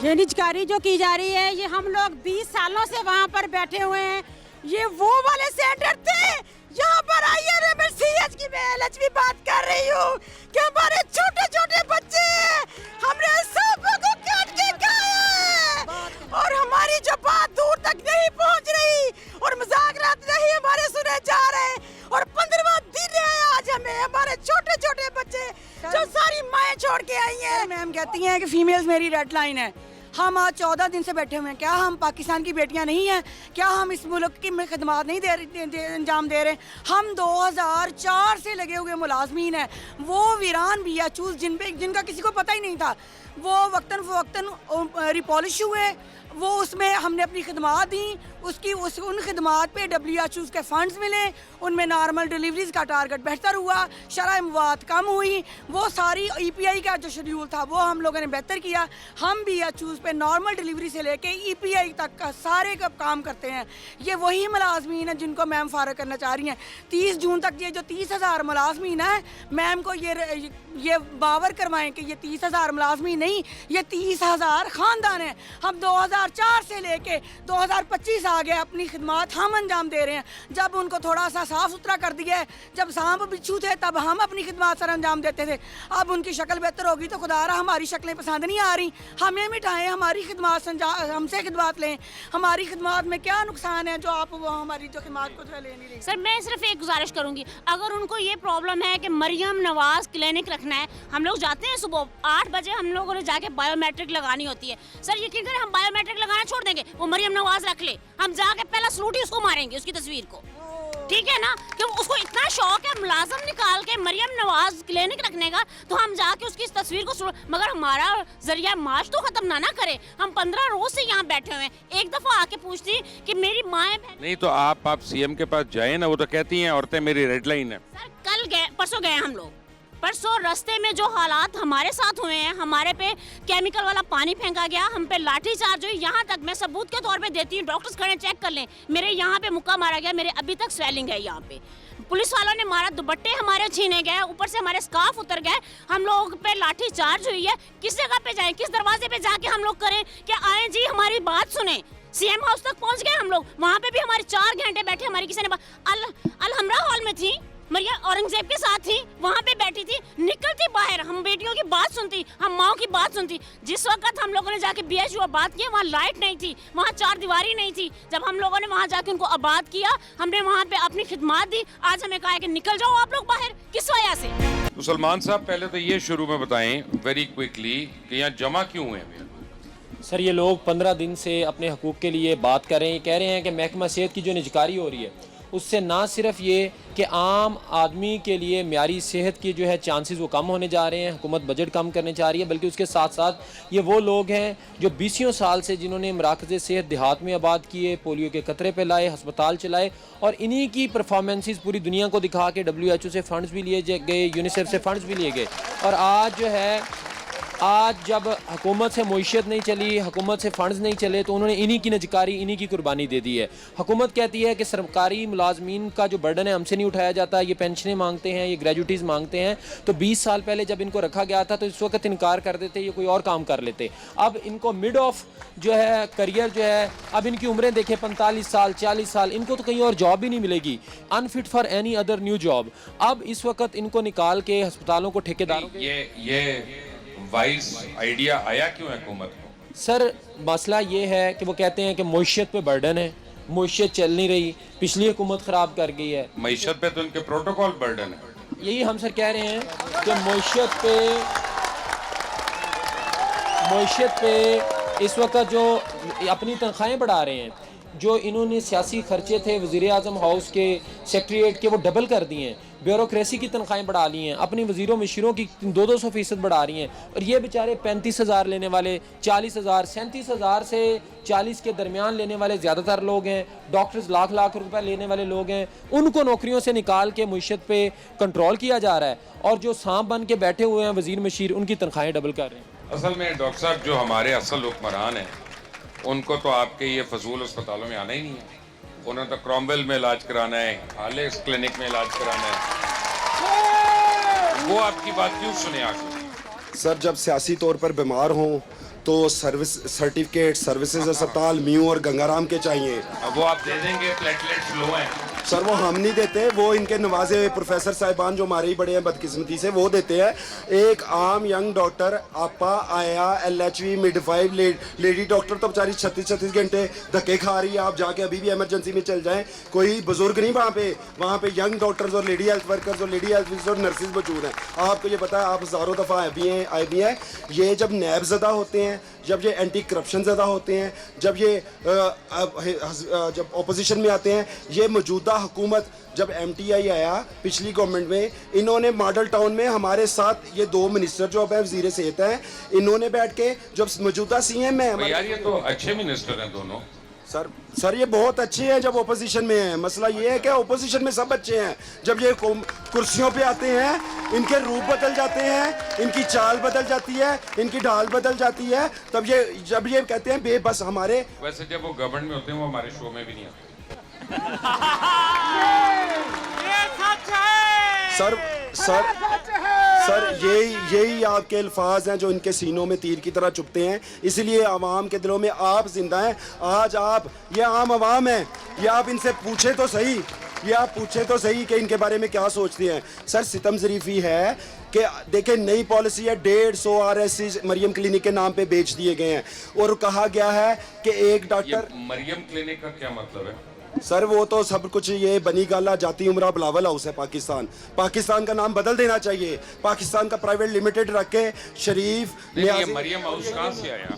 ये निजकारी जो की जा रही है, ये हम लोग 20 सालों से वहाँ पर बैठे हुए हैं। ये वो वाले सेंटर थे यहाँ पर आइए रे, मैं सीएच की मैं लक्ष्मी बात कर रही हूँ कि हमारे छोटे छोटे बच्चे हमने सबको काट के खाया है और हमारी जो बात दूर तक नहीं पहुँच रही और मुज़ाकरात नहीं हमारे सुने जा रहे और 15वां दिन है आज हमें। हमारे छोटे छोटे बच्चे जो सारी माएँ छोड़ के आई हैं। मैम कहती हैं कि फीमेल्स मेरी रेड लाइन है। हम आज 14 दिन से बैठे हुए हैं। क्या हम पाकिस्तान की बेटियां नहीं हैं? क्या हम इस मुल्क की में खदमात नहीं अंजाम दे रहे? हम 2004 से लगे हुए मुलाजमीन हैं। वो वीरान बिया चूज जिनका किसी को पता ही नहीं था, वो वक्तन फ़वक्तन रिपॉलिश हुए, वो उसमें हमने अपनी खदमात दी, उन खदमात पे WHO के फंड्स मिले, उनमें नॉर्मल डिलीवरीज का टारगेट बेहतर हुआ, शरह मवाद कम हुई, वो सारी EPI का जो शेड्यूल था वो हम लोगों ने बेहतर किया। हम WHO पे नॉर्मल डिलीवरी से लेके EPI तक का सारे का काम करते हैं। ये वही मुलाजमीन है जिनको मैम फारग करना चाह रही हैं। 30 जून तक ये जो 30,000 मुलाजमीन है, मैम को ये बावर करवाएं कि ये 30,000 मुलाजमीन नहीं, ये 30,000 ख़ानदान हैं। हम 2004 से लेके 2025 आ गए, अपनी खिदमत हम अंजाम दे रहे हैं। जब उनको थोड़ा सा साफ़ सुथरा कर दिया है, जब सांप बिच्छू थे तब हम अपनी खिदमत सर अंजाम देते थे। अब उनकी शक्ल बेहतर होगी तो खुदारा हमारी शक्लें पसंद नहीं आ रही, हमें मिटाएं, हमारी खिदमत हमसे खिदमत लें। हमारी खिदमत में क्या नुकसान है जो आप वो हमारी जो खिदमत को जो ले नहीं रही। सर मैं सिर्फ एक गुजारिश करूंगी, अगर उनको ये प्रॉब्लम है कि मरियम नवाज क्लिनिक रखना है, हम लोग जाते हैं सुबह 8 बजे, हम लोगों ने जाके बायोमेट्रिक लगानी होती है। सर यकीन करें हम बायोमेट्रिक लगाना छोड़ देंगे, वो मरियम नवाज रख ले, हम जाके पहला सलूट ही उसको मारेंगे, उसकी तस्वीर को, ठीक है ना? कि उसको इतना शौक है मुलाजम निकाल के मरियम नवाज क्लिनिक रखने का, तो हम जाके उसकी इस तस्वीर को मगर हमारा जरिया माश तो खत्म ना करे। हम 15 रोज से यहाँ बैठे हुए हैं, एक दफा आके पूछती कि मेरी माँ नहीं तो आप CM के पास जाए ना, वो तो कहती हैं औरतें मेरी रेड लाइन है। सर कल गए, परसों गए हम लोग, परसों रास्ते में जो हालात हमारे साथ हुए हैं, हमारे पे केमिकल वाला पानी फेंका गया, हम पे लाठी चार्ज हुई, यहाँ तक मैं सबूत के तौर पे देती हूँ, डॉक्टर्स खड़े चेक कर लें, मेरे यहाँ पे मुक्का मारा गया, मेरे अभी तक स्वेलिंग है यहाँ पे, पुलिस वालों ने मारा, दुपट्टे हमारे छीने गए, ऊपर से हमारे स्कार्फ उतर गए, हम लोग पे लाठी चार्ज हुई है। किस जगह पे जाएं, किस दरवाजे पे जाके हम लोग करें कि आए जी हमारी बात सुने? CM हाउस तक पहुँच गए हम लोग, वहाँ पे भी हमारे 4 घंटे बैठे, हमारी किसी ने अलहमरा हॉल में थी, मरिया औरंगजेब के साथ थी, वहाँ पे बैठी थी, निकलती बाहर, हम बेटियों की बात सुनती, हम माओ की बात सुनती। जिस वक्त हम लोगों ने जाके BHU बात की, वहाँ लाइट नहीं थी, वहाँ 4 दीवारी नहीं थी, जब हम लोगों ने वहाँ जाके उनको आबाद किया, हमने वहाँ पे अपनी खिदमत दी, आज हमें कहा है कि निकल जाओ आप लोग बाहर। किस वजह से? तो सलमान साहब पहले तो ये शुरू में बताएं वेरी क्विकली कि यहाँ जमा क्यों हुए हैं? सर ये लोग 15 दिन से अपने हकूक़ के लिए बात कर रहे हैं, कह रहे हैं कि महकमा सेहत की जो निजकारी हो रही है उससे ना सिर्फ ये कि आम आदमी के लिए म्यारी सेहत की जो है चांसेस वो कम होने जा रहे हैं, हुकूमत बजट कम करने जा रही है, बल्कि उसके साथ साथ ये वो लोग हैं जो 20 साल से जिन्होंने मराकज़ सेहत देहात में आबाद किए, पोलियो के कतरे पे लाए, हस्पताल चलाए और इन्हीं की परफॉर्मेंसेस पूरी दुनिया को दिखा के WHO से फ़ंड्स भी लिए गए, यूनिसेफ से फ़ंड्स भी लिए गए। और आज जो है जब हुकूमत से मुईशत नहीं चली, हुकूमत से फ़ंड्स नहीं चले, तो उन्होंने इन्हीं की नजकारी, इन्हीं की कुर्बानी दे दी है। हुकूमत कहती है कि सरकारी मुलाजमीन का जो बर्डन है हमसे नहीं उठाया जाता, ये पेंशनें मांगते हैं, ये ग्रेजुएटीज़ मांगते हैं। तो 20 साल पहले जब इनको रखा गया था तो इस वक्त इनकार कर देते, ये कोई और काम कर लेते। अब इनको मिड ऑफ जो है करियर जो है, अब इनकी उम्रें देखें 45 साल 40 साल, इनको तो कहीं और जॉब ही नहीं मिलेगी, unfit for any other new job. अब इस वक्त इनको निकाल के अस्पतालों को ठेकेदारों ये वाइज आइडिया आया क्यों है हुकूमत को? सर मसला ये है कि वो कहते हैं कि मईशत पे बर्डन है, मईशत चल नहीं रही, पिछली हुकूमत ख़राब कर गई है। मईशत पे तो उनके प्रोटोकॉल बर्डन है, यही हम सर कह रहे हैं कि मईशत पे इस वक्त जो अपनी तनख्वाहें बढ़ा रहे हैं, जो इन्होंने सियासी खर्चे थे वज़ीर आज़म हाउस के सेक्रेटरीट के वो डबल कर दिए हैं, ब्यूरोक्रेसी की तनख्वाहें बढ़ा ली हैं, अपनी वज़ीरों मशीरों की 200% बढ़ा रही हैं। और ये बेचारे 35,000 लेने वाले, 40,000 37,000 से 40 के दरमियान लेने वाले ज़्यादातर लोग हैं, डॉक्टर्स लाख लाख रुपए लेने वाले लोग हैं, उनको नौकरियों से निकाल के मईशत पे कंट्रोल किया जा रहा है। और जो सांप बन के बैठे हुए हैं वज़ीर मशीर, उनकी तनख्वाहें डबल कर रहे हैं। असल में डॉक्टर साहब जो हमारे असल हुक्मरान हैं उनको तो आपके ये फजूल अस्पतालों में आना ही नहीं है, उन्होंने तो क्रॉमवेल में इलाज कराना है, हालेक्स क्लिनिक में इलाज कराना है, वो आपकी बात क्यों सुने आगे? सर जब सियासी तौर पर बीमार हों तो सर्विस सर्टिफिकेट सर्विसेज अस्पताल म्यू और गंगाराम के चाहिए। अब वो आप दे देंगे, प्लेटलेट्स लो हैं। सर वो हम नहीं देते, वो इनके नवाजे हुए प्रोफेसर साहिबान जो हमारे ही बड़े हैं बदकिस्मती से, वो देते हैं। एक आम यंग डॉक्टर आपा आया LHV मिडवाइफ लेडी डॉक्टर तो बेचारी 36 घंटे धक्के खा रही है। आप जाके अभी भी इमरजेंसी में चल जाएं, कोई बुजुर्ग नहीं वहाँ पे यंग डॉक्टर्स और लेडी हेल्थ वर्कर्स और लेडी हेल्थ विजिटर्स और नर्सिस मौजूद हैं। आपको ये पता है, आप हज़ारों दफ़ा आए भी हैं। ये जब नैब ज़दा होते हैं, जब ये एंटी करप्शन ज़्यादा होते हैं, जब ये जब ऑपोजिशन में आते हैं, ये मौजूदा हुकूमत जब MTI आया पिछली गवर्नमेंट में, इन्होंने मॉडल टाउन में हमारे साथ ये 2 मिनिस्टर जो अब वज़ीर सेहत हैं, इन्होंने बैठ के जब मौजूदा CM है यार ये तो अच्छे मिनिस्टर हैं दोनों। सर ये बहुत अच्छे हैं जब ओपोजिशन में हैं। मसला ये है कि ओपोजिशन में सब अच्छे हैं, जब ये कुर्सियों पे आते हैं इनके रूप बदल जाते हैं, इनकी चाल बदल जाती है, इनकी ढाल बदल जाती है, तब जब ये कहते हैं बेबस हमारे। वैसे जब वो गवर्नमेंट में होते हैं वो हमारे शो में भी नहीं आते। सर यही आपके अल्फाज हैं जो इनके सीनों में तीर की तरह चुभते हैं, इसलिए आवाम के दिलों में आप जिंदा हैं। आज आप ये आम आवाम है, ये आप इनसे पूछे तो सही कि इनके बारे में क्या सोचते हैं। सर सितम ज़रीफ़ी है कि देखें नई पॉलिसी है, 150 RSC मरियम क्लिनिक के नाम पे बेच दिए गए हैं और कहा गया है कि एक डॉक्टर। मरियम क्लिनिक का क्या मतलब है? सर वो तो सब कुछ ये बनी गाला जाती उमरा बिलावल हाउस है। पाकिस्तान का नाम बदल देना चाहिए, पाकिस्तान का प्राइवेट लिमिटेड रख के शरीफ ये मरियम हाउस कहाँ से आया?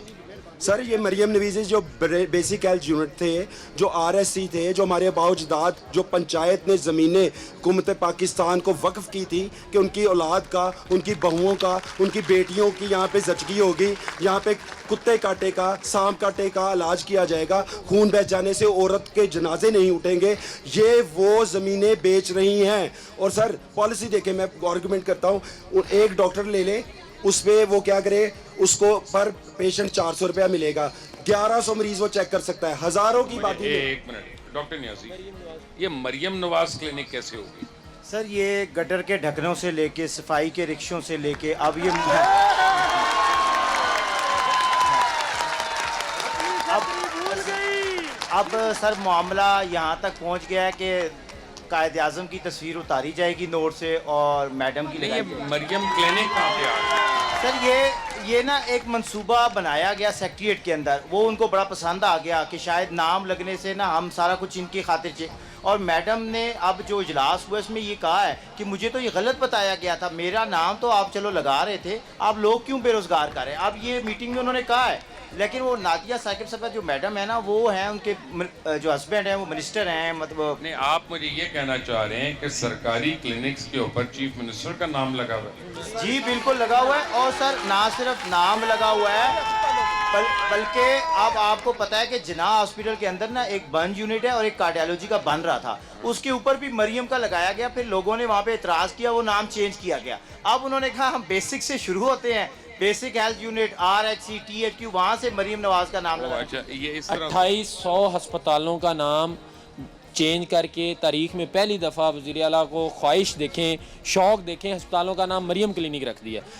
सर ये मरियम नवीज़ जो बेसिक हेल्थ यूनिट थे, जो RSC थे, जो हमारे बाउजदाद जो पंचायत ने ज़मीनें हुकूमत पाकिस्तान को वक्फ़ की थी कि उनकी औलाद का, उनकी बहुओं का, उनकी बेटियों की यहाँ पे ज़चगी होगी, यहाँ पे कुत्ते काटे का, सांप काटे का इलाज किया जाएगा, खून बह जाने से औरत के जनाजे नहीं उठेंगे। ये वो ज़मीनें बेच रही हैं। और सर पॉलिसी देखें, मैं आर्गूमेंट करता हूँ, एक डॉक्टर ले ले, उस पर वो क्या करे, उसको पर पेशेंट 400 रुपया मिलेगा, 1100 मरीज वो चेक कर सकता है, हजारों की बात ही। एक मिनट डॉक्टर नियाज़ी, ये मरियम नवाज क्लिनिक कैसे होगी? सर ये गटर के ढक्कनों से लेके सफाई के रिक्शों से लेके अब सर मामला यहाँ तक पहुँच गया है कि कायद आज़म की तस्वीर उतारी जाएगी नोट से और मैडम की नहीं, ये मरियम क्लिनिक कहाँ पे आ गया? सर ये ना एक मंसूबा बनाया गया सेक्रेटरीट के अंदर, वो उनको बड़ा पसंद आ गया कि शायद नाम लगने से ना हम सारा कुछ इनकी खातिर से। और मैडम ने अब जो इजलास हुआ इसमें ये कहा है कि मुझे तो ये गलत बताया गया था, मेरा नाम तो आप चलो लगा रहे थे, आप लोग क्यों बेरोजगार कर रहे हैं। अब ये मीटिंग में उन्होंने कहा है, लेकिन वो नादिया साकिब साहब जो मैडम है ना, वो हैं उनके जो हस्बैंड हैं वो मिनिस्टर हैं। मतलब नहीं, आप मुझे ये कहना चाह रहे हैं कि सरकारी क्लिनिक्स के ऊपर चीफ मिनिस्टर का नाम लगा हुआ है? जी बिल्कुल लगा हुआ है। और सर ना सिर्फ नाम लगा हुआ है बल्कि अब आपको पता है कि जिन्ना हॉस्पिटल के अंदर ना एक बर्न यूनिट है और एक कार्डियोलॉजी का बन रहा था, उसके ऊपर भी मरियम का लगाया गया। फिर लोगों ने वहाँ पे इतराज़ किया, वो नाम चेंज किया गया। अब उन्होंने कहा हम बेसिक से शुरू होते हैं, basic health unit RHC THQ, वहाँ से मरियम नवाज का नाम लगा। अच्छा, ये इस तरह 2800 अस्पतालों का नाम चेंज करके तारीख में पहली दफ़ा वज़ीर आला को ख्वाहिश देखें, शौक़ देखें, अस्पतालों का नाम मरियम क्लिनिक रख दिया।